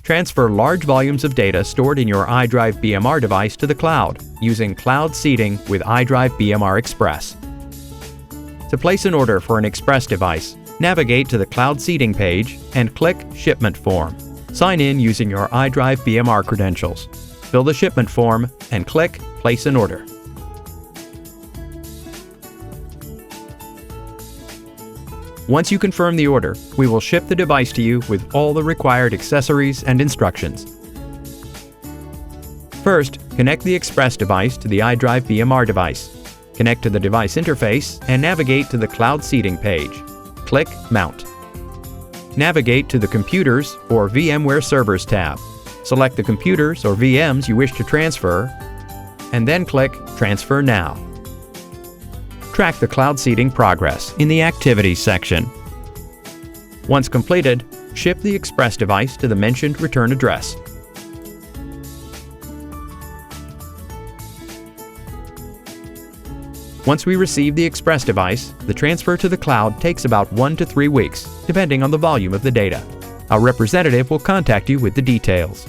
Transfer large volumes of data stored in your IDrive BMR device to the cloud using cloud seeding with IDrive BMR Express. To place an order for an Express device, navigate to the Cloud Seeding page and click Shipment Form. Sign in using your IDrive BMR credentials. Fill the shipment form and click Place an Order. Once you confirm the order, we will ship the device to you with all the required accessories and instructions. First, connect the Express device to the IDrive BMR device. Connect to the device interface and navigate to the Cloud Seeding page. Click Mount. Navigate to the Computers or VMware Servers tab. Select the computers or VMs you wish to transfer, and then click Transfer Now. Track the cloud seeding progress in the Activities section. Once completed, ship the Express device to the mentioned return address. Once we receive the Express device, the transfer to the cloud takes about 1 to 3 weeks, depending on the volume of the data. Our representative will contact you with the details.